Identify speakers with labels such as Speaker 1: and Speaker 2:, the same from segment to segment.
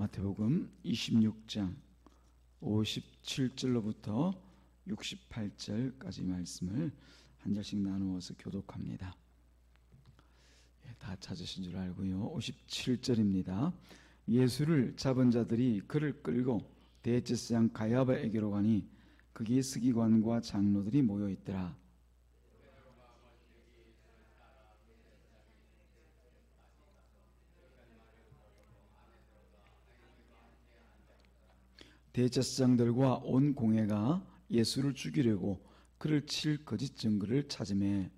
Speaker 1: 마태복음 26장 57절로부터 68절까지 말씀을 한 절씩 나누어서 교독합니다. 다 찾으신 줄 알고요. 57절입니다. 예수를 잡은 자들이 그를 끌고 대제사장 가야바에게로 가니 거기에 서기관과 장로들이 모여 있더라. 대제사장들과 온 공회가 예수를 죽이려고 그를 칠 거짓 증거를 찾으매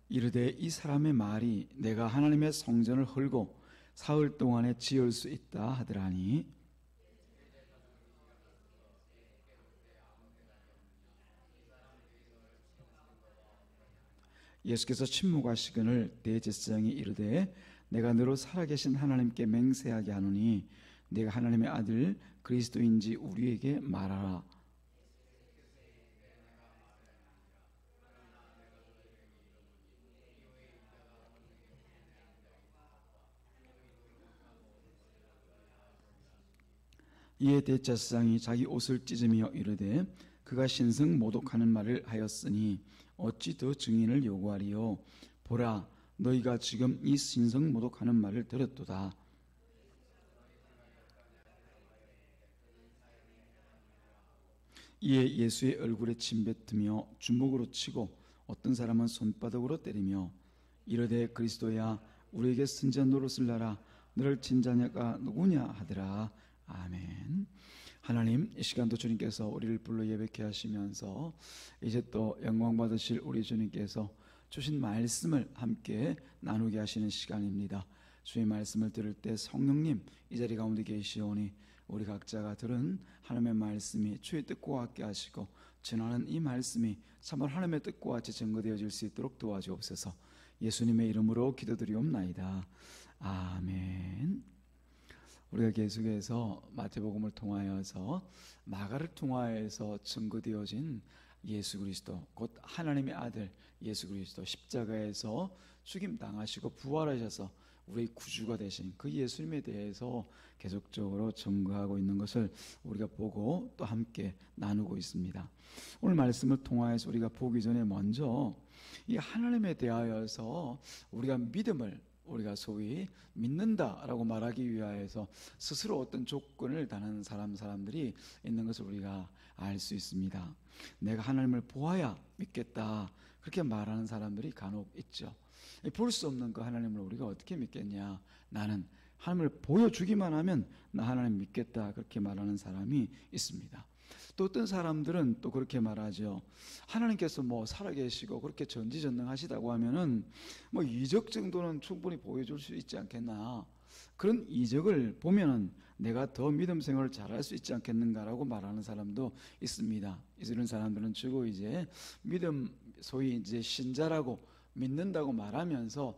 Speaker 1: 이르되 이 사람의 말이 내가 하나님의 성전을 헐고 사흘 동안에 지을 수 있다 하더라니. 예수께서 침묵하시거늘 대제사장이 이르되 내가 너로 살아계신 하나님께 맹세하게 하노니 내가 하나님의 아들 그리스도인지 우리에게 말하라. 이에 대제사장이 자기 옷을 찢으며 이르되 그가 신성 모독하는 말을 하였으니 어찌 더 증인을 요구하리요. 보라, 너희가 지금 이 신성 모독하는 말을 들었도다. 이에 예수의 얼굴에 침뱉으며 주먹으로 치고 어떤 사람은 손바닥으로 때리며 이르되 그리스도야 우리에게 선지자 노릇을 하라. 너를 친 자가 누구냐 하더라. 아멘. 하나님, 이 시간도 주님께서 우리를 불러 예배케 하시면서 이제 또 영광 받으실 우리 주님께서 주신 말씀을 함께 나누게 하시는 시간입니다. 주의 말씀을 들을 때 성령님 이 자리 가운데 계시오니 우리 각자가 들은 하나님의 말씀이 주의 뜻과 같게 하시고 전하는 이 말씀이 참으로 하나님의 뜻과 같이 증거되어질 수 있도록 도와주옵소서. 예수님의 이름으로 기도드리옵나이다. 아멘. 우리가 계속해서 마태복음을 통하여서 마가를 통하여서 증거되어진 예수 그리스도 곧 하나님의 아들 예수 그리스도 십자가에서 죽임당하시고 부활하셔서 우리의 구주가 되신 그 예수님에 대해서 계속적으로 증거하고 있는 것을 우리가 보고 또 함께 나누고 있습니다. 오늘 말씀을 통하여서 우리가 보기 전에 먼저 이 하나님에 대하여서 우리가 믿음을 우리가 소위 믿는다라고 말하기 위하여서 스스로 어떤 조건을 다는 사람들이 있는 것을 우리가 알 수 있습니다. 내가 하나님을 보아야 믿겠다 그렇게 말하는 사람들이 간혹 있죠. 볼 수 없는 그 하나님을 우리가 어떻게 믿겠냐. 나는 하나님을 보여주기만 하면 나 하나님 믿겠다 그렇게 말하는 사람이 있습니다. 또 어떤 사람들은 또 그렇게 말하죠. 하나님께서 살아계시고 그렇게 전지전능하시다고 하면은 이적 정도는 충분히 보여줄 수 있지 않겠나. 그런 이적을 보면은 내가 더 믿음 생활을 잘할 수 있지 않겠는가라고 말하는 사람도 있습니다. 이런 사람들은 주로 이제 믿음 소위 이제 신자라고 믿는다고 말하면서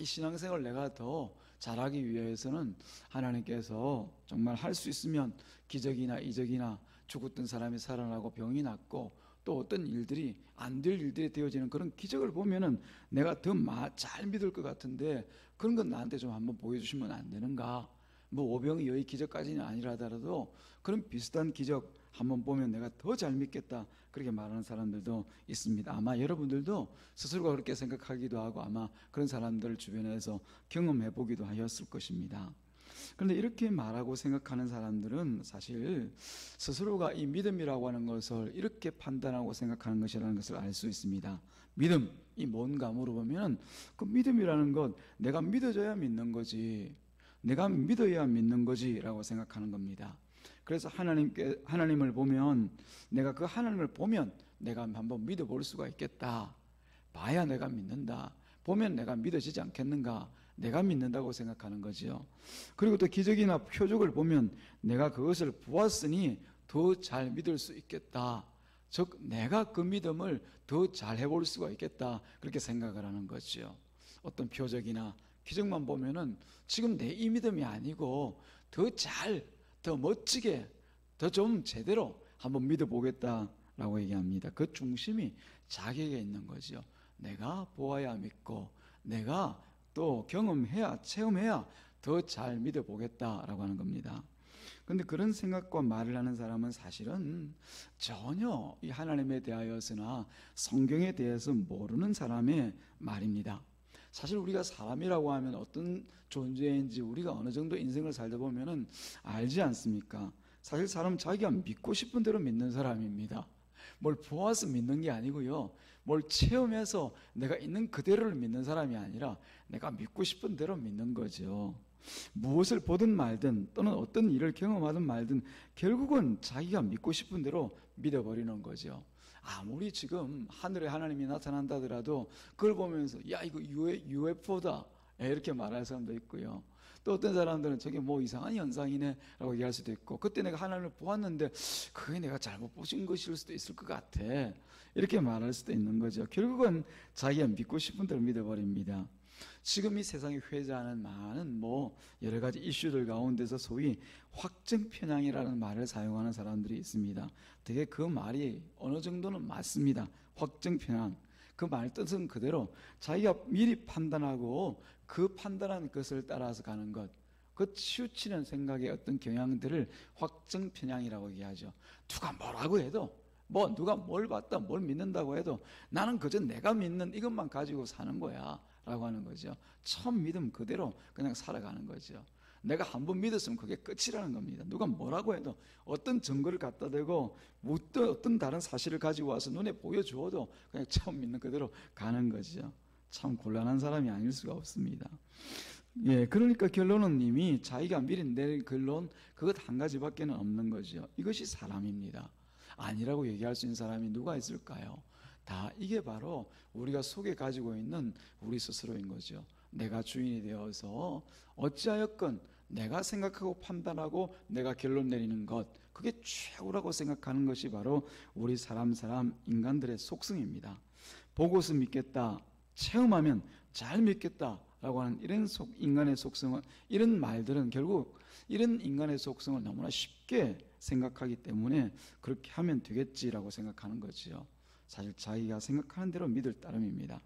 Speaker 1: 이 신앙생활을 내가 더 잘하기 위해서는 하나님께서 정말 할 수 있으면 기적이나 이적이나 죽었던 사람이 살아나고 병이 낫고 또 어떤 일들이 안 될 일들이 되어지는 그런 기적을 보면은 내가 더 잘 믿을 것 같은데 그런 건 나한테 좀 한번 보여주시면 안 되는가. 오병이 여의 기적까지는 아니라 하더라도 그런 비슷한 기적 한번 보면 내가 더 잘 믿겠다 그렇게 말하는 사람들도 있습니다. 아마 여러분들도 스스로가 그렇게 생각하기도 하고 아마 그런 사람들을 주변에서 경험해 보기도 하였을 것입니다. 그런데 이렇게 말하고 생각하는 사람들은 사실 스스로가 이 믿음이라고 하는 것을 이렇게 판단하고 생각하는 것이라는 것을 알 수 있습니다. 믿음이 뭔가 물어보면 그 믿음이라는 것 내가 믿어줘야 믿는 거지, 내가 믿어야 믿는 거지 라고 생각하는 겁니다. 그래서 하나님을 보면 내가 그 하나님을 보면 내가 한번 믿어볼 수가 있겠다. 봐야 내가 믿는다. 보면 내가 믿어지지 않겠는가. 내가 믿는다고 생각하는 거지요. 그리고 또 기적이나 표적을 보면 내가 그것을 보았으니 더 잘 믿을 수 있겠다. 즉 내가 그 믿음을 더 잘 해볼 수가 있겠다. 그렇게 생각을 하는 거지요. 어떤 표적이나 기적만 보면은 지금 내 이 믿음이 아니고 더 멋지게 더 좀 제대로 한번 믿어보겠다라고 얘기합니다. 그 중심이 자기에게 있는 거죠. 내가 보아야 믿고 내가 또 경험해야, 체험해야 더 잘 믿어보겠다라고 하는 겁니다. 그런데 그런 생각과 말을 하는 사람은 사실은 전혀 이 하나님에 대하여서나 성경에 대해서 모르는 사람의 말입니다. 사실 우리가 사람이라고 하면 어떤 존재인지 우리가 어느 정도 인생을 살다 보면은 알지 않습니까? 사실 사람은 자기가 믿고 싶은 대로 믿는 사람입니다. 뭘 보아서 믿는 게 아니고요, 뭘 체험해서 내가 있는 그대로를 믿는 사람이 아니라 내가 믿고 싶은 대로 믿는 거죠. 무엇을 보든 말든 또는 어떤 일을 경험하든 말든 결국은 자기가 믿고 싶은 대로 믿어버리는 거죠. 아무리 지금 하늘에 하나님이 나타난다 하더라도 그걸 보면서 야 이거 UFO다 이렇게 말할 사람도 있고요, 또 어떤 사람들은 저게 뭐 이상한 현상이네 라고 얘기할 수도 있고, 그때 내가 하나님을 보았는데 그게 내가 잘못 보신 것일 수도 있을 것 같아 이렇게 말할 수도 있는 거죠. 결국은 자기가 믿고 싶은 대로 믿어버립니다. 지금 이 세상에 회자하는 많은 여러 가지 이슈들 가운데서 소위 확증 편향이라는 말을 사용하는 사람들이 있습니다. 되게 그 말이 어느 정도는 맞습니다. 확증 편향, 그 말 뜻은 그대로 자기가 미리 판단하고 그 판단한 것을 따라서 가는 것, 그 치우치는 생각의 어떤 경향들을 확증 편향이라고 얘기하죠. 누가 뭐라고 해도 누가 뭘 봤다 뭘 믿는다고 해도 나는 그저 내가 믿는 이것만 가지고 사는 거야 라고 하는 거죠. 처음 믿음 그대로 그냥 살아가는 거죠. 내가 한번 믿었으면 그게 끝이라는 겁니다. 누가 뭐라고 해도, 어떤 증거를 갖다 대고 어떤 다른 사실을 가지고 와서 눈에 보여주어도 그냥 처음 믿는 그대로 가는 거죠. 참 곤란한 사람이 아닐 수가 없습니다. 그러니까 결론은 이미 자기가 미리 내린 결론 그것 한 가지밖에는 없는 거죠. 이것이 사람입니다. 아니라고 얘기할 수 있는 사람이 누가 있을까요? 다 이게 바로 우리가 속에 가지고 있는 우리 스스로인 거죠. 내가 주인이 되어서 어찌하였건 내가 생각하고 판단하고 내가 결론 내리는 것, 그게 최고라고 생각하는 것이 바로 우리 사람 인간들의 속성입니다. 보고서 믿겠다, 체험하면 잘 믿겠다 라고 하는 이런 인간의 속성은, 이런 말들은 결국 이런 인간의 속성을 너무나 쉽게 생각하기 때문에 그렇게 하면 되겠지라고 생각하는 거지요. 사실 자기가 생각하는 대로 믿을 따름입니다.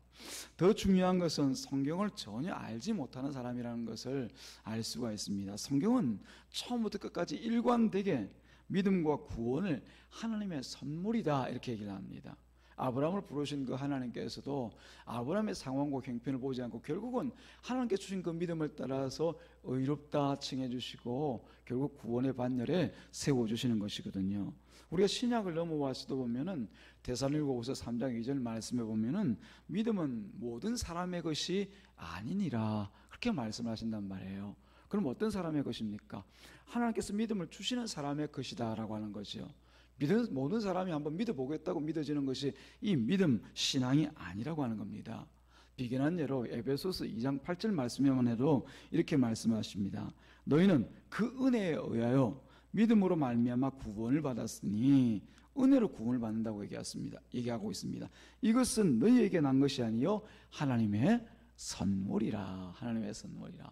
Speaker 1: 더 중요한 것은 성경을 전혀 알지 못하는 사람이라는 것을 알 수가 있습니다. 성경은 처음부터 끝까지 일관되게 믿음과 구원을 하나님의 선물이다 이렇게 얘기를 합니다. 아브라함을 부르신 그 하나님께서도 아브라함의 상황과 형편을 보지 않고 결국은 하나님께 주신 그 믿음을 따라서 의롭다 칭해 주시고 결국 구원의 반열에 세워주시는 것이거든요. 우리가 신약을 넘어왔어도 보면은 데살로니가후서 3장 2절 말씀에 보면은 믿음은 모든 사람의 것이 아니니라 그렇게 말씀하신단 말이에요. 그럼 어떤 사람의 것입니까? 하나님께서 믿음을 주시는 사람의 것이다 라고 하는 거죠. 모든 사람이 한번 믿어보겠다고 믿어지는 것이 이 믿음 신앙이 아니라고 하는 겁니다. 비견한 예로 에베소서 2장 8절 말씀에만 해도 이렇게 말씀하십니다. 너희는 그 은혜에 의하여 믿음으로 말미암아 구원을 받았으니, 은혜로 구원을 받는다고 얘기하고 있습니다. 이것은 너희에게 난 것이 아니요 하나님의 선물이라. 하나님의 선물이라.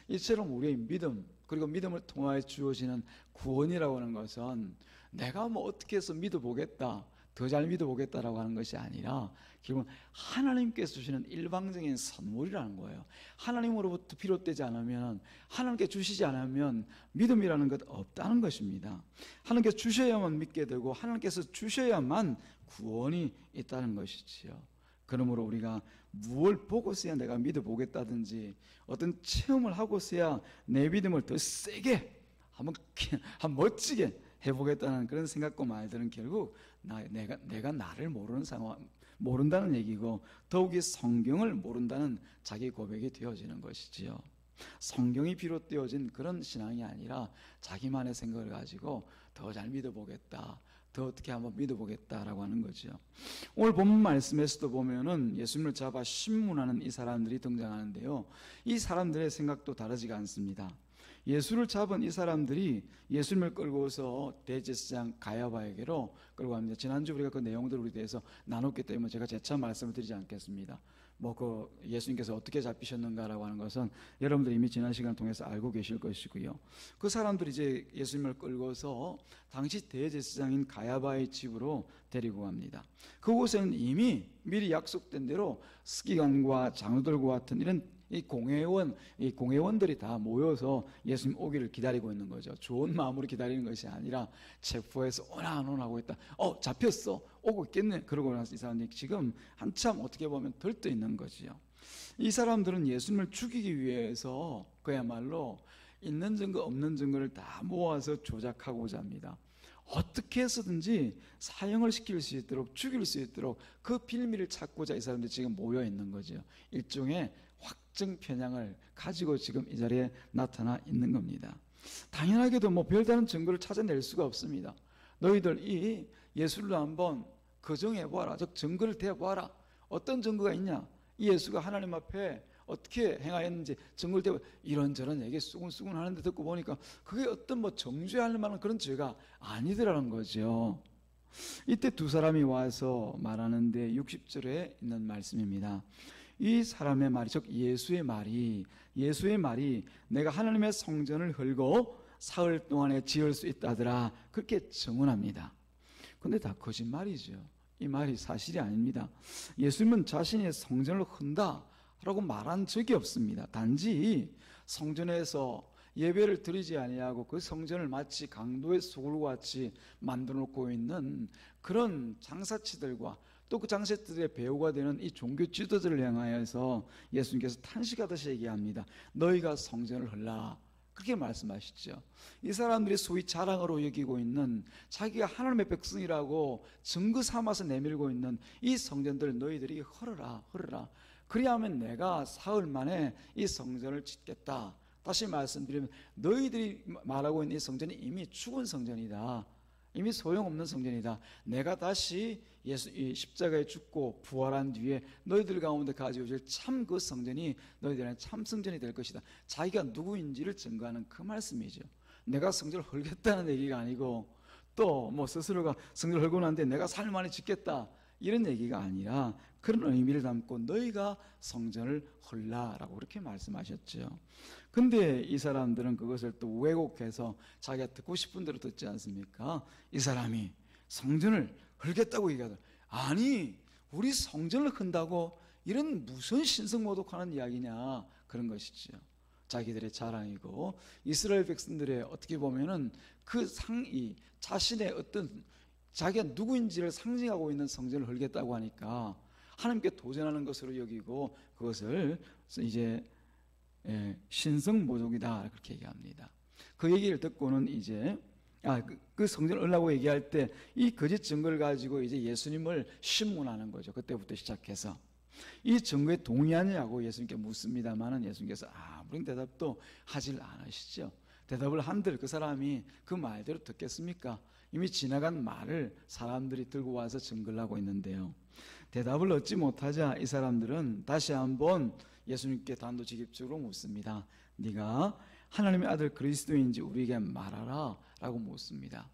Speaker 1: 이처럼 우리의 믿음, 그리고 믿음을 통하여 주어지는 구원이라고 하는 것은 내가 어떻게 해서 믿어보겠다, 더 잘 믿어보겠다라고 하는 것이 아니라 결국은 하나님께서 주시는 일방적인 선물이라는 거예요. 하나님으로부터 비롯되지 않으면, 하나님께 주시지 않으면 믿음이라는 것 없다는 것입니다. 하나님께서 주셔야만 믿게 되고 하나님께서 주셔야만 구원이 있다는 것이지요. 그러므로 우리가 무엇을 보고서야 내가 믿어보겠다든지 어떤 체험을 하고서야 내 믿음을 더 세게 한번 멋지게 해보겠다는 그런 생각과 말들은 결국 내가 나를 모른다는 얘기고, 더욱이 성경을 모른다는 자기 고백이 되어지는 것이지요. 성경이 비롯되어진 그런 신앙이 아니라 자기만의 생각을 가지고 더 잘 믿어보겠다, 더 어떻게 한번 믿어보겠다라고 하는 거죠. 오늘 본문 말씀에서도 보면은 예수님을 잡아 신문하는 이 사람들이 등장하는데요, 이 사람들의 생각도 다르지가 않습니다. 예수를 잡은 이 사람들이 예수님을 끌고서 대제사장 가야바에게로 끌고 갑니다. 지난주 우리가 그 내용들을 우리 대해서 나눴기 때문에 제가 재차 말씀을 드리지 않겠습니다. 그 예수님께서 어떻게 잡히셨는가라고 하는 것은 여러분들이 이미 지난 시간을 통해서 알고 계실 것이고요. 그 사람들이 이제 예수님을 끌고서 당시 대제사장인 가야바의 집으로 데리고 갑니다. 그곳에는 이미 미리 약속된 대로 서기관과 장로들과 같은 이런 이 공회원들이 다 모여서 예수님 오기를 기다리고 있는 거죠. 좋은 마음으로 기다리는 것이 아니라 체포해서 오나 안 오나 하고 있다. 잡혔어. 오고 있겠네. 그러고 나서 이 사람들이 지금 한참 어떻게 보면 들떠 있는 거지요. 이 사람들은 예수님을 죽이기 위해서 그야말로 있는 증거 없는 증거를 다 모아서 조작하고자 합니다. 어떻게 해서든지 사형을 시킬 수 있도록, 죽일 수 있도록 그 빌미를 찾고자 이 사람들이 지금 모여 있는 거죠. 일종의 확증 편향을 가지고 지금 이 자리에 나타나 있는 겁니다. 당연하게도 별다른 증거를 찾아낼 수가 없습니다. 너희들 이 예수를 한번 거정해보아라. 즉 증거를 대보아라. 어떤 증거가 있냐? 이 예수가 하나님 앞에 어떻게 행하였는지 증거를 대고 이런저런 얘기 수군수군 하는데 듣고 보니까 그게 어떤 정죄할 만한 그런 죄가 아니더라는 거죠. 이때 두 사람이 와서 말하는데 60절에 있는 말씀입니다. 이 사람의 말이, 즉 예수의 말이 내가 하나님의 성전을 헐고 사흘 동안에 지을 수 있다더라, 그렇게 증언합니다. 근데 다 거짓말이죠. 이 말이 사실이 아닙니다. 예수님은 자신의 성전을 흔다 라고 말한 적이 없습니다. 단지 성전에서 예배를 드리지 아니하고 그 성전을 마치 강도의 소굴과 같이 만들어 놓고 있는 그런 장사치들과 또 그 장사치들의 배우가 되는 이 종교 지도자를 향하여서 예수님께서 탄식하듯이 얘기합니다. 너희가 성전을 헐라, 그렇게 말씀하시죠. 이 사람들이 소위 자랑으로 여기고 있는 자기가 하나님의 백성이라고 증거 삼아서 내밀고 있는 이 성전들을 너희들이 헐어라. 그리하면 내가 사흘 만에 이 성전을 짓겠다. 다시 말씀드리면 너희들이 말하고 있는 이 성전이 이미 죽은 성전이다. 이미 소용없는 성전이다. 내가 다시 이 십자가에 죽고 부활한 뒤에 너희들 가운데 가져오실 참 그 성전이 너희들의 참 성전이 될 것이다. 자기가 누구인지를 증거하는 그 말씀이죠. 내가 성전을 헐겠다는 얘기가 아니고 또 스스로가 성전을 헐고 난 뒤에 내가 사흘 만에 짓겠다, 이런 얘기가 아니라 그런 의미를 담고 너희가 성전을 헐라라고 그렇게 말씀하셨죠. 근데 이 사람들은 그것을 또 왜곡해서 자기가 듣고 싶은 대로 듣지 않습니까? 이 사람이 성전을 헐겠다고 얘기하더라. 아니, 우리 성전을 흔다고 이런 무슨 신성모독하는 이야기냐, 그런 것이죠. 자기들의 자랑이고 이스라엘 백성들의 어떻게 보면은 자신의 어떤 자기가 누구인지를 상징하고 있는 성전을 헐겠다고 하니까 하나님께 도전하는 것으로 여기고 그것을 이제 신성모독이다, 그렇게 얘기합니다. 그 얘기를 듣고는 이제 그 성전을 헐라고 얘기할 때 이 거짓 증거를 가지고 이제 예수님을 신문하는 거죠. 그때부터 시작해서 이 증거에 동의하냐고 예수님께 묻습니다만은 예수님께서 아무런 대답도 하질 않으시죠. 대답을 한들 그 사람이 그 말대로 듣겠습니까? 이미 지나간 말을 사람들이 들고 와서 증거를 하고 있는데요. 대답을 얻지 못하자 이 사람들은 다시 한번 예수님께 단도직입적으로 묻습니다. 네가 하나님의 아들 그리스도인지 우리에게 말하라 라고 묻습니다.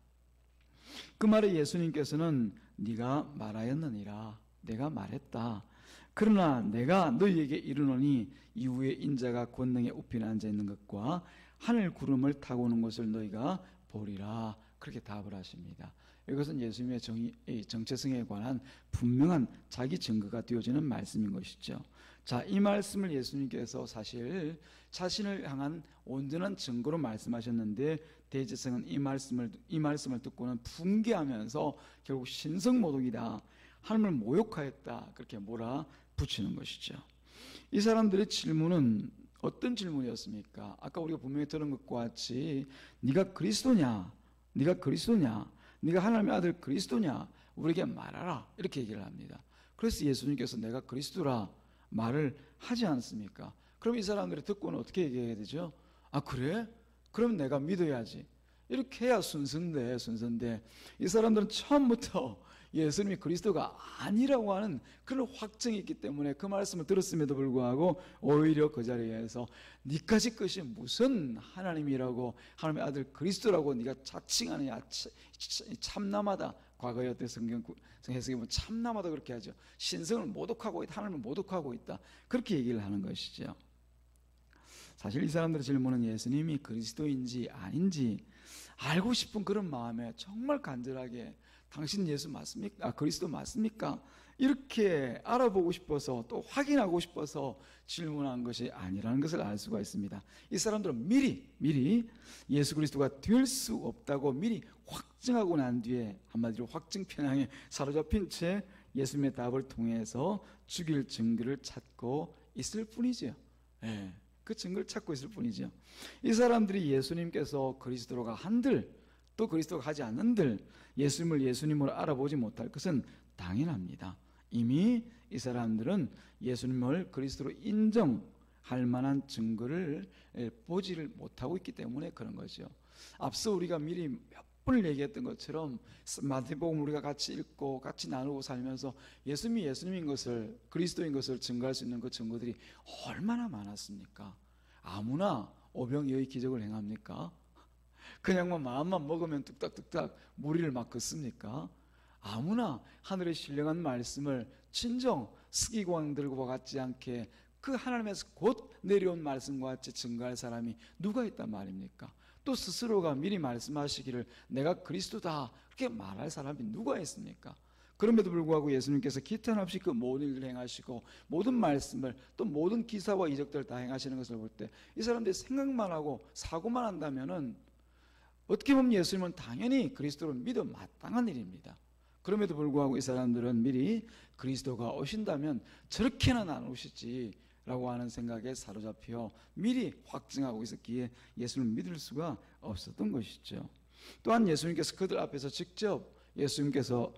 Speaker 1: 그 말에 예수님께서는 네가 말하였느니라, 내가 말했다. 그러나 내가 너희에게 이르노니 이후에 인자가 권능에 우편에 앉아있는 것과 하늘 구름을 타고 오는 것을 너희가 보리라, 그렇게 답을 하십니다. 이것은 예수님의 정체성에 관한 분명한 자기 증거가 되어지는 말씀인 것이죠. 자, 이 말씀을 예수님께서 사실 자신을 향한 온전한 증거로 말씀하셨는데 대제사장은 이 말씀을 듣고는 붕괴하면서 결국 신성모독이다, 하나님을 모욕하였다, 그렇게 몰아붙이는 것이죠. 이 사람들의 질문은 어떤 질문이었습니까? 아까 우리가 분명히 들은 것과 같이 네가 그리스도냐? 네가 하나님의 아들 그리스도냐? 우리에게 말하라, 이렇게 얘기를 합니다. 그래서 예수님께서 내가 그리스도라 말을 하지 않습니까? 그럼 이 사람들이 듣고는 어떻게 얘기해야 되죠? 그래? 그럼 내가 믿어야지. 이렇게 해야 순서인데 이 사람들은 처음부터 예수님이 그리스도가 아니라고 하는 그런 확증이 있기 때문에 그 말씀을 들었음에도 불구하고 오히려 그 자리에서 니까지 것이 무슨 하나님이라고 하나님의 아들 그리스도라고 네가 자칭하느냐, 참남하다. 과거에 어떤 성경 해석에 보면 참남하다 그렇게 하죠. 신성을 모독하고 있다, 하나님을 모독하고 있다, 그렇게 얘기를 하는 것이죠. 사실 이 사람들의 질문은 예수님이 그리스도인지 아닌지 알고 싶은 그런 마음에 정말 간절하게 당신 예수 맞습니까? 그리스도 맞습니까? 이렇게 알아보고 싶어서 또 확인하고 싶어서 질문한 것이 아니라는 것을 알 수가 있습니다. 이 사람들은 미리 예수 그리스도가 될 수 없다고 미리 확증하고 난 뒤에 한마디로 확증 편향에 사로잡힌 채 예수님의 답을 통해서 죽일 증거를 찾고 있을 뿐이죠. 네, 그 증거를 찾고 있을 뿐이죠. 이 사람들이 예수님께서 그리스도로가 한들 또 그리스도가 하지 않는들 예수님을 예수님으로 알아보지 못할 것은 당연합니다. 이미 이 사람들은 예수님을 그리스도로 인정할 만한 증거를 보지를 못하고 있기 때문에 그런 거죠. 앞서 우리가 미리 몇 번을 얘기했던 것처럼 마태복음 우리가 같이 읽고 같이 나누고 살면서 예수님이 예수님인 것을 그리스도인 것을 증거할 수 있는 그 증거들이 얼마나 많았습니까? 아무나 오병이어의 기적을 행합니까? 그냥만 마음만 먹으면 뚝딱뚝딱 무리를 막 긋습니까? 아무나 하늘의 신령한 말씀을 친정 스기광들과 같지 않게 그 하나님에서 곧 내려온 말씀과 같이 증거할 사람이 누가 있단 말입니까? 또 스스로가 미리 말씀하시기를 내가 그리스도다 그렇게 말할 사람이 누가 있습니까? 그럼에도 불구하고 예수님께서 기탄 없이 그 모든 일을 행하시고 모든 말씀을 또 모든 기사와 이적들을 다 행하시는 것을 볼 때 이 사람들이 생각만 하고 사고만 한다면은 어떻게 보면 예수님은 당연히 그리스도를 믿어 마땅한 일입니다. 그럼에도 불구하고 이 사람들은 미리 그리스도가 오신다면 저렇게는 안 오시지 라고 하는 생각에 사로잡혀 미리 확증하고 있었기에 예수님을 믿을 수가 없었던 것이죠. 또한 예수님께서 그들 앞에서 직접 예수님께서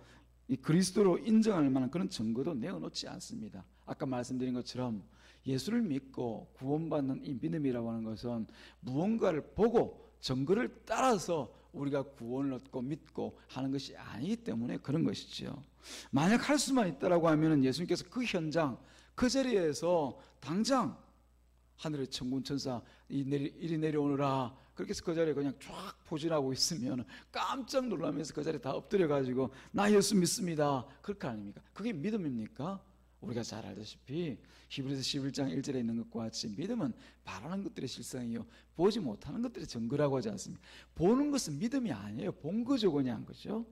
Speaker 1: 이 그리스도로 인정할 만한 그런 증거도 내어놓지 않습니다. 아까 말씀드린 것처럼 예수를 믿고 구원받는 이 믿음이라고 하는 것은 무언가를 보고 증거를 따라서 우리가 구원을 얻고 믿고 하는 것이 아니기 때문에 그런 것이죠. 만약 할 수만 있다라고 하면 예수님께서 그 현장 그 자리에서 당장 하늘의 천군 천사 이리 내려오느라 그렇게 해서 그 자리에 그냥 쫙 포진하고 있으면 깜짝 놀라면서 그 자리에 다 엎드려 가지고 나 예수 믿습니다 그렇게 아닙니까? 그게 믿음입니까? 우리가 잘 알다시피 히브리서 11장 1절에 있는 것과 같이 믿음은 바라는 것들의 실상이요 보지 못하는 것들의 증거라고 하지 않습니까? 보는 것은 믿음이 아니에요. 본 거죠 그냥. 그죠?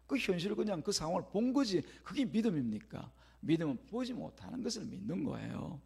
Speaker 1: 그 현실을 그냥 그 상황을 본 거지 그게 믿음입니까? 믿음은 보지 못하는 것을 믿는 거예요.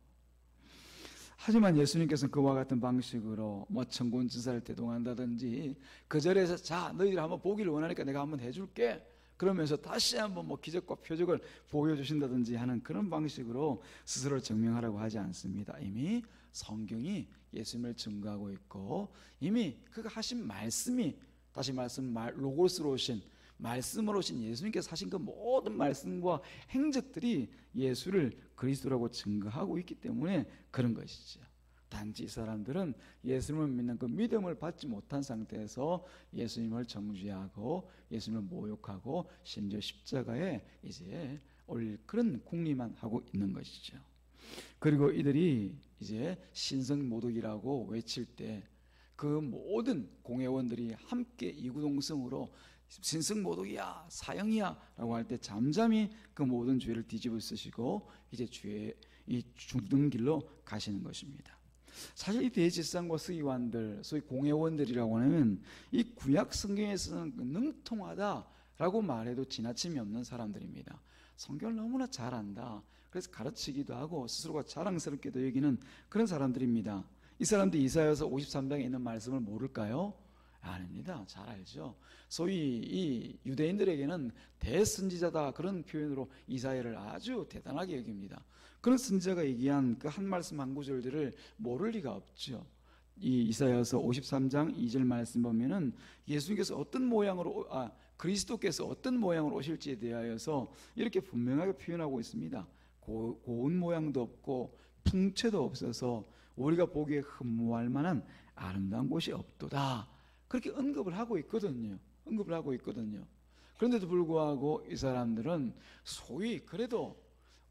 Speaker 1: 하지만 예수님께서는 그와 같은 방식으로 뭐 천군 천사를 대동한다든지 그 자리에서 자 너희들 한번 보기를 원하니까 내가 한번 해줄게 그러면서 다시 한번 뭐 기적과 표적을 보여주신다든지 하는 그런 방식으로 스스로를 증명하라고 하지 않습니다. 이미 성경이 예수님을 증거하고 있고 이미 그가 하신 말씀이 다시 말씀 로고스로 오신 말씀으로 오신 예수님께서 하신 그 모든 말씀과 행적들이 예수를 그리스도라고 증거하고 있기 때문에 그런 것이죠. 단지 이 사람들은 예수님을 믿는 그 믿음을 받지 못한 상태에서 예수님을 정죄하고 예수님을 모욕하고 심지어 십자가에 이제 올릴 그런 궁리만 하고 있는 것이죠. 그리고 이들이 이제 신성모독이라고 외칠 때 그 모든 공회원들이 함께 이구동성으로 신성모독이야 사형이야 라고 할 때 잠잠히 그 모든 죄를 뒤집어 쓰시고 이제 죄의 이 죽는 길로 가시는 것입니다. 사실 이 대제사장과 서기관들 소위 공회원들이라고 하면 이 구약 성경에서는 능통하다라고 말해도 지나침이 없는 사람들입니다. 성경을 너무나 잘 안다. 그래서 가르치기도 하고 스스로가 자랑스럽게도 여기는 그런 사람들입니다. 이 사람들이 이사야서 53장에 있는 말씀을 모를까요? 아닙니다. 잘 알죠. 소위 이 유대인들에게는 대선지자다 그런 표현으로 이사야를 아주 대단하게 여깁니다. 그런 선지자가 얘기한 그 한 말씀 한 구절들을 모를 리가 없죠. 이 이사야서 53장 2절 말씀 보면은 예수님께서 어떤 모양으로 그리스도께서 어떤 모양으로 오실지에 대하여서 이렇게 분명하게 표현하고 있습니다. 고운 모양도 없고 풍채도 없어서 우리가 보기에 흠모할 만한 아름다운 곳이 없도다. 그렇게 언급을 하고 있거든요. 그런데도 불구하고 이 사람들은 소위 그래도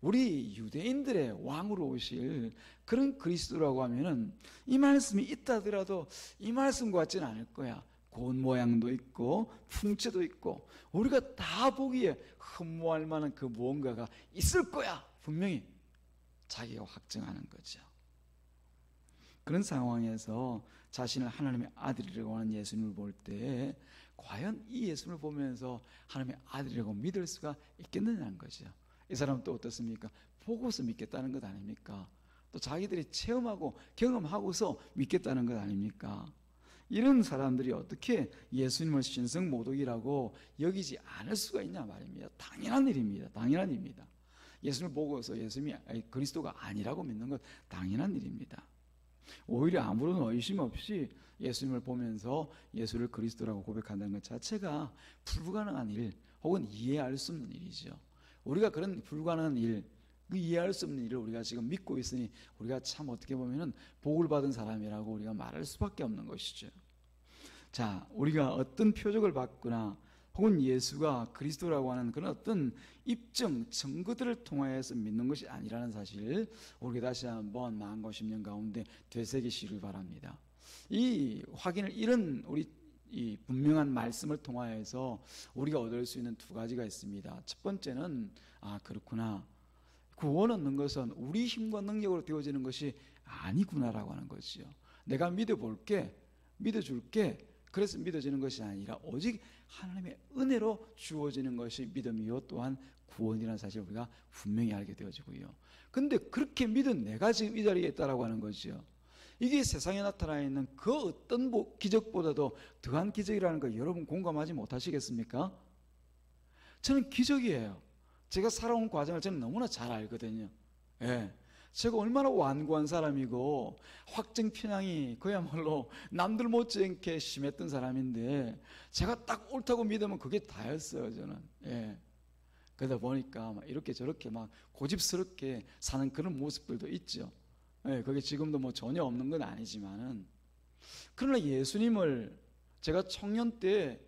Speaker 1: 우리 유대인들의 왕으로 오실 그런 그리스도라고 하면은 이 말씀이 있다 하더라도 이 말씀과 같지는 않을 거야. 고운 모양도 있고 풍채도 있고 우리가 다 보기에 흠모할 만한 그 무언가가 있을 거야. 분명히 자기가 확증하는 거죠. 그런 상황에서 자신을 하나님의 아들이라고 하는 예수님을 볼 때 과연 이 예수를 보면서 하나님의 아들이라고 믿을 수가 있겠느냐는 거죠. 이 사람은 또 어떻습니까? 보고서 믿겠다는 것 아닙니까? 또 자기들이 체험하고 경험하고서 믿겠다는 것 아닙니까? 이런 사람들이 어떻게 예수님을 신성모독이라고 여기지 않을 수가 있냐 말입니다. 당연한 일입니다. 당연한 일입니다. 예수님을 보고서 예수님이 그리스도가 아니라고 믿는 것 당연한 일입니다. 오히려 아무런 의심 없이 예수님을 보면서 예수를 그리스도라고 고백한다는 것 자체가 불가능한 일 혹은 이해할 수 없는 일이죠. 우리가 그런 불가능한 일, 그 이해할 수 없는 일을 우리가 지금 믿고 있으니 우리가 참 어떻게 보면은 복을 받은 사람이라고 우리가 말할 수밖에 없는 것이죠. 자, 우리가 어떤 표적을 받거나 혹은 예수가 그리스도라고 하는 그런 어떤 입증, 증거들을 통하여서 믿는 것이 아니라는 사실 우리가 다시 한번 만고 10년 가운데 되새기시길 바랍니다. 이 확인을 이런 우리 이 분명한 말씀을 통하여서 우리가 얻을 수 있는 두 가지가 있습니다. 첫 번째는 그렇구나, 구원 얻는 것은 우리 힘과 능력으로 되어지는 것이 아니구나라고 하는 것이죠. 내가 믿어볼게, 믿어줄게, 그래서 믿어지는 것이 아니라 오직 하나님의 은혜로 주어지는 것이 믿음이요 또한 구원이라는 사실을 우리가 분명히 알게 되어지고요. 근데 그렇게 믿은 내가 지금 이 자리에 있다라고 하는 거죠. 이게 세상에 나타나 있는 그 어떤 기적보다도 더한 기적이라는 거 여러분 공감하지 못하시겠습니까? 저는 기적이에요. 제가 살아온 과정을 저는 너무나 잘 알거든요. 예. 제가 얼마나 완고한 사람이고 확증 편향이 그야말로 남들 못지않게 심했던 사람인데 제가 딱 옳다고 믿으면 그게 다였어요. 저는. 예. 그러다 보니까 막 이렇게 저렇게 막 고집스럽게 사는 그런 모습들도 있죠. 예. 그게 지금도 뭐 전혀 없는 건 아니지만은, 그러나 예수님을 제가 청년 때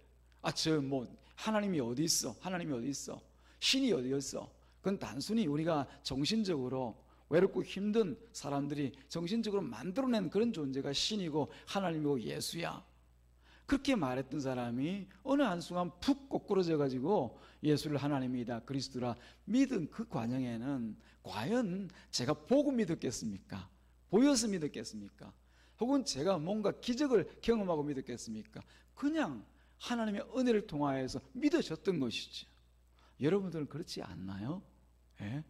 Speaker 1: 하나님이 어디 있어? 하나님이 어디 있어? 신이 어디였어? 그건 단순히 우리가 정신적으로 외롭고 힘든 사람들이 정신적으로 만들어낸 그런 존재가 신이고 하나님이고 예수야, 그렇게 말했던 사람이 어느 한순간 푹 꼬꾸러져 가지고 예수를 하나님이다, 그리스도라 믿은 그 과정에는 과연 제가 보고 믿었겠습니까? 보여서 믿었겠습니까? 혹은 제가 뭔가 기적을 경험하고 믿었겠습니까? 그냥 하나님의 은혜를 통하여서 믿어졌던 것이죠. 여러분들은 그렇지 않나요? 예?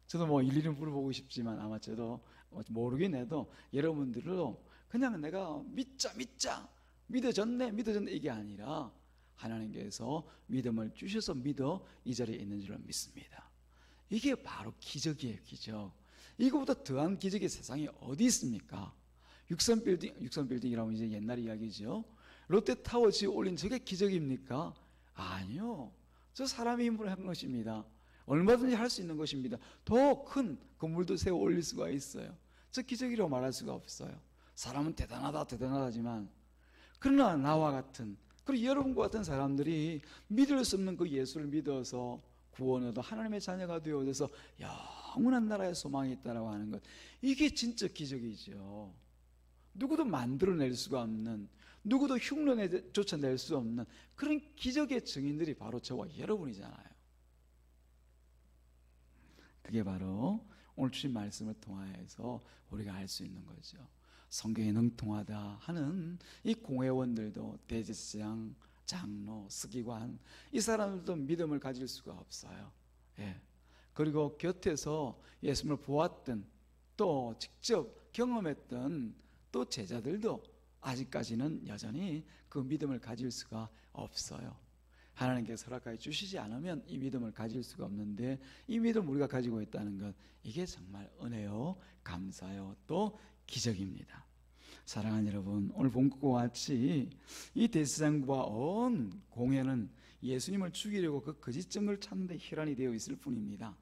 Speaker 1: 저도 일일이 물어보고 싶지만 아마 저도 모르긴 해도 여러분들도 그냥 내가 믿자 믿어졌네 이게 아니라 하나님께서 믿음을 주셔서 믿어 이 자리에 있는 줄 믿습니다. 이게 바로 기적이에요. 기적. 이거보다 더한 기적이 세상에 어디 있습니까? 6선 빌딩이라면 이제 옛날 이야기죠. 롯데타워 지어 올린 저게 기적입니까? 아니요. 저 사람의 힘으로 한 것입니다. 얼마든지 할 수 있는 것입니다. 더 큰 건물도 세워 올릴 수가 있어요. 저 기적이라고 말할 수가 없어요. 사람은 대단하다지만, 그러나 나와 같은, 그리고 여러분과 같은 사람들이 믿을 수 없는 그 예수를 믿어서 구원 얻어 하나님의 자녀가 되어져서 영원한 나라의 소망이 있다라고 하는 것, 이게 진짜 기적이죠. 누구도 만들어낼 수가 없는, 누구도 흉내조차 낼 수 없는 그런 기적의 증인들이 바로 저와 여러분이잖아요. 그게 바로 오늘 주신 말씀을 통하여서 우리가 알 수 있는 거죠. 성경에 능통하다 하는 이 공회원들도, 대제사장, 장로, 서기관, 이 사람들도 믿음을 가질 수가 없어요. 예. 그리고 곁에서 예수님을 보았던, 또 직접 경험했던 또 제자들도 아직까지는 여전히 그 믿음을 가질 수가 없어요. 하나님께서 허락하여 주시지 않으면 이 믿음을 가질 수가 없는데, 이 믿음 우리가 가지고 있다는 것, 이게 정말 은혜요, 감사요, 또 기적입니다. 사랑하는 여러분, 오늘 본 것과 같이 이 대제사장과 온 공회는 예수님을 죽이려고 그 거짓 증거를 찾는 데 혈안이 되어 있을 뿐입니다.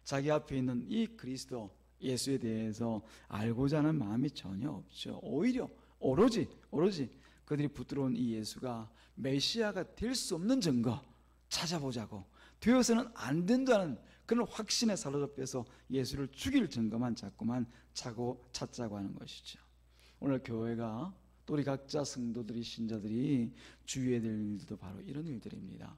Speaker 1: 자기 앞에 있는 이 그리스도 예수에 대해서 알고자 하는 마음이 전혀 없죠. 오히려 오로지 그들이 붙들어온 이 예수가 메시아가 될 수 없는 증거 찾아보자고, 되어서는 안 된다는 그런 확신에 사로잡혀서 예수를 죽일 증거만 자꾸만 찾자고 하는 것이죠. 오늘 교회가, 또 우리 각자 성도들이, 신자들이 주의해야 될 일도 바로 이런 일들입니다.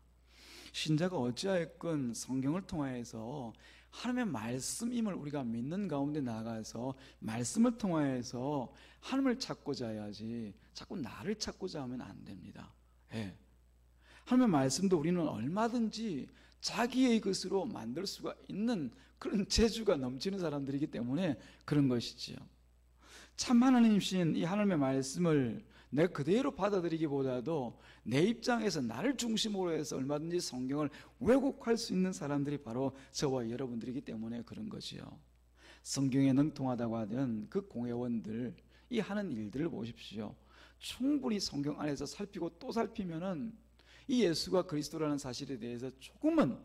Speaker 1: 신자가 어찌하였건 성경을 통하여서 하나님의 말씀임을 우리가 믿는 가운데 나아가서 말씀을 통하여서 하나님을 찾고자 해야지 자꾸 나를 찾고자 하면 안 됩니다. 예. 하나님의 말씀도 우리는 얼마든지 자기의 것으로 만들 수가 있는 그런 재주가 넘치는 사람들이기 때문에 그런 것이지요. 참 하나님이신 이 하나님의 말씀을 내가 그대로 받아들이기보다도 내 입장에서 나를 중심으로 해서 얼마든지 성경을 왜곡할 수 있는 사람들이 바로 저와 여러분들이기 때문에 그런 거지요. 성경에 능통하다고 하던 그 공회원들, 이 하는 일들을 보십시오. 충분히 성경 안에서 살피고 또 살피면은 이 예수가 그리스도라는 사실에 대해서 조금은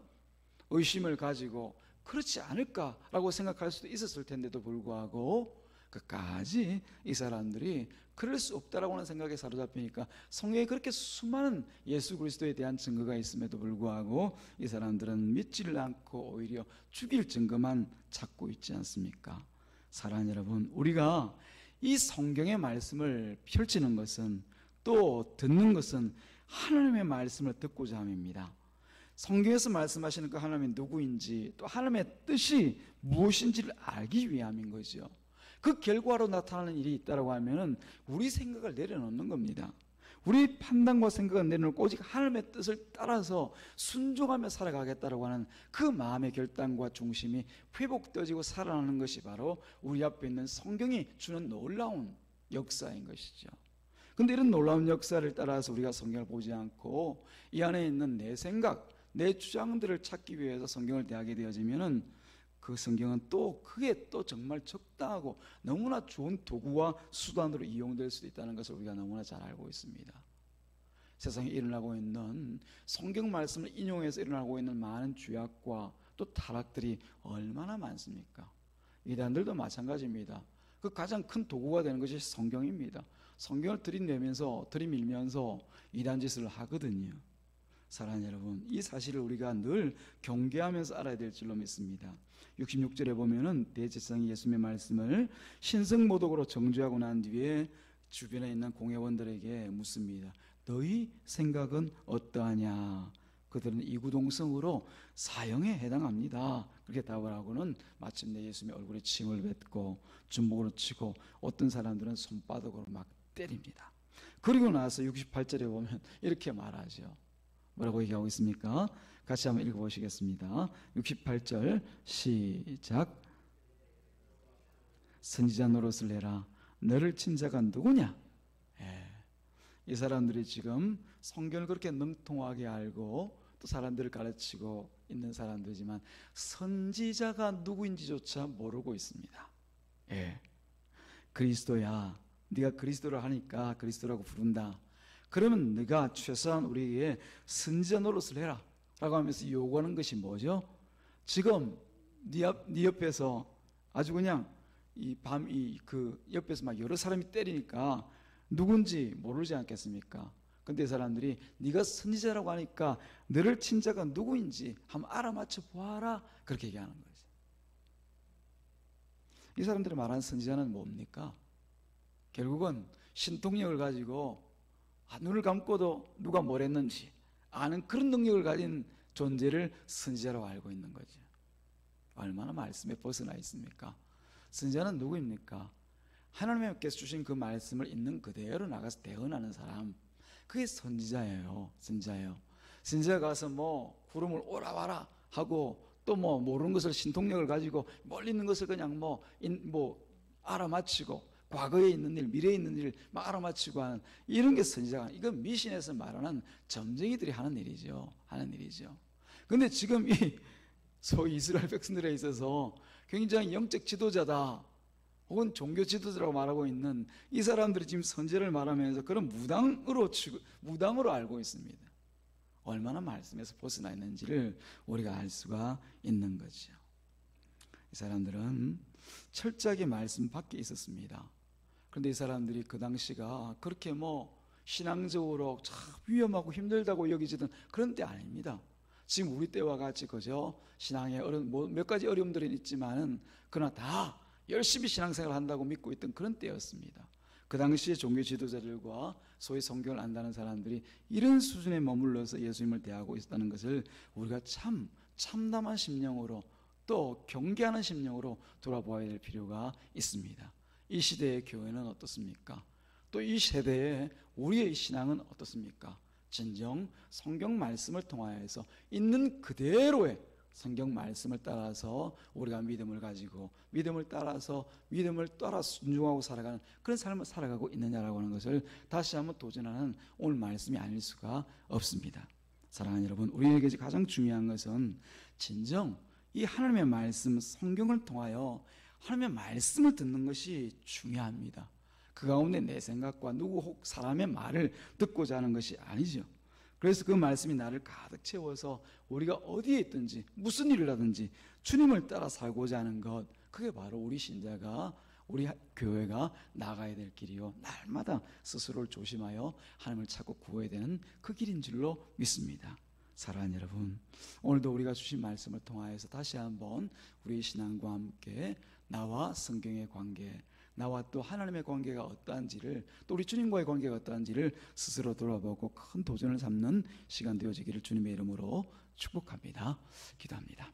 Speaker 1: 의심을 가지고 그렇지 않을까라고 생각할 수도 있었을 텐데도 불구하고 끝까지 이 사람들이 그럴 수 없다라고 하는 생각에 사로잡히니까 성경에 그렇게 수많은 예수 그리스도에 대한 증거가 있음에도 불구하고 이 사람들은 믿지를 않고 오히려 죽일 증거만 찾고 있지 않습니까? 사랑하는 여러분, 우리가 이 성경의 말씀을 펼치는 것은, 또 듣는 것은 하나님의 말씀을 듣고자 함입니다. 성경에서 말씀하시는 그 하나님이 누구인지, 또 하나님의 뜻이 무엇인지를 알기 위함인 거죠. 그 결과로 나타나는 일이 있다고 하면은 우리 생각을 내려놓는 겁니다. 우리 판단과 생각을 내려놓고 오직 하나님의 뜻을 따라서 순종하며 살아가겠다고 하는 그 마음의 결단과 중심이 회복되어지고 살아나는 것이 바로 우리 앞에 있는 성경이 주는 놀라운 역사인 것이죠. 근데 이런 놀라운 역사를 따라서 우리가 성경을 보지 않고 이 안에 있는 내 생각, 내 주장들을 찾기 위해서 성경을 대하게 되어지면은 그 성경은 또 그게 또 정말 적당하고 너무나 좋은 도구와 수단으로 이용될 수도 있다는 것을 우리가 너무나 잘 알고 있습니다. 세상에 일어나고 있는 성경 말씀을 인용해서 일어나고 있는 많은 죄악과 또 타락들이 얼마나 많습니까? 이단들도 마찬가지입니다. 그 가장 큰 도구가 되는 것이 성경입니다. 성경을 들이밀면서 이단 짓을 하거든요. 사랑하는 여러분, 이 사실을 우리가 늘 경계하면서 알아야 될 줄로 믿습니다. 66절에 보면은 대제사장이 예수님의 말씀을 신성모독으로 정죄하고 난 뒤에 주변에 있는 공회원들에게 묻습니다. 너희 생각은 어떠하냐? 그들은 이구동성으로 사형에 해당합니다. 그렇게 답을 하고는 마침내 예수님의 얼굴에 침을 뱉고 주먹으로 치고 어떤 사람들은 손바닥으로 막 때립니다. 그리고 나서 68절에 보면 이렇게 말하죠. 뭐라고 얘기하고 있습니까? 같이 한번 읽어보시겠습니다. 68절 시작. 선지자 노릇을 해라. 너를 친 자가 누구냐? 이 사람들이 지금 성경을 그렇게 능통하게 알고 또 사람들을 가르치고 있는 사람들이지만 선지자가 누구인지조차 모르고 있습니다. 그리스도야, 네가 그리스도를 하니까 그리스도라고 부른다. 그러면 네가 최소한 우리에게 선지자 노릇을 해라 라고 하면서 요구하는 것이 뭐죠? 지금 네 옆에서 아주 그냥 그 옆에서 막 여러 사람이 때리니까 누군지 모르지 않겠습니까? 근데 이 사람들이 네가 선지자라고 하니까 너를 친 자가 누구인지 한번 알아맞혀 보아라, 그렇게 얘기하는 거죠. 이 사람들이 말하는 선지자는 뭡니까? 결국은 신통력을 가지고 눈을 감고도 누가 뭘 했는지 아는 그런 능력을 가진 존재를 선지자라고 알고 있는 거죠. 얼마나 말씀에 벗어나 있습니까? 선지자는 누구입니까? 하나님께서 주신 그 말씀을 있는 그대로 나가서 대언하는 사람, 그게 선지자예요. 선지자가 가서 뭐 구름을 오라 와라 하고 또 뭐 모르는 것을 신통력을 가지고 멀리 있는 것을 그냥 뭐 알아맞히고 과거에 있는 일, 미래에 있는 일을 막 알아맞히고 하는 이런 게 선지자가, 이건 미신에서 말하는 점쟁이들이 하는 일이죠. 근데 지금 이 소위 이스라엘 백성들에 있어서 굉장히 영적 지도자다 혹은 종교 지도자라고 말하고 있는 이 사람들이 지금 선지자를 말하면서 그런 무당으로 알고 있습니다. 얼마나 말씀에서 벗어나 있는지를 우리가 알 수가 있는 거죠. 이 사람들은 철저하게 말씀 밖에 있었습니다. 그런데 이 사람들이 그 당시가 그렇게 뭐 신앙적으로 참 위험하고 힘들다고 여기지던 그런 때 아닙니다. 지금 우리 때와 같이 그죠? 신앙에 몇 가지 어려움들은 있지만은 그러나 다 열심히 신앙생활을 한다고 믿고 있던 그런 때였습니다. 그 당시에 종교 지도자들과 소위 성경을 안다는 사람들이 이런 수준에 머물러서 예수님을 대하고 있었다는 것을 우리가 참담한 심령으로 또 경계하는 심령으로 돌아보아야 될 필요가 있습니다. 이 시대의 교회는 어떻습니까? 또 이 세대의 우리의 신앙은 어떻습니까? 진정 성경 말씀을 통하여서 있는 그대로의 성경 말씀을 따라서 우리가 믿음을 가지고 믿음을 따라 순종하고 살아가는 그런 삶을 살아가고 있느냐라고 하는 것을 다시 한번 도전하는 오늘 말씀이 아닐 수가 없습니다. 사랑하는 여러분, 우리에게 가장 중요한 것은 진정 이 하나님의 말씀, 성경을 통하여 하나님의 말씀을 듣는 것이 중요합니다. 그 가운데 내 생각과 누구 혹 사람의 말을 듣고자 하는 것이 아니죠. 그래서 그 말씀이 나를 가득 채워서 우리가 어디에 있든지 무슨 일을 하든지 주님을 따라 살고자 하는 것, 그게 바로 우리 신자가, 우리 교회가 나가야 될 길이요, 날마다 스스로를 조심하여 하나님을 찾고 구해야 되는 그 길인 줄로 믿습니다. 사랑하는 여러분, 오늘도 우리가 주신 말씀을 통하여서 다시 한번 우리 신앙과 함께 나와 성경의 관계, 나와 또 하나님의 관계가 어떠한지를, 또 우리 주님과의 관계가 어떠한지를 스스로 돌아보고 큰 도전을 삼는 시간 되어지기를 주님의 이름으로 축복합니다. 기도합니다.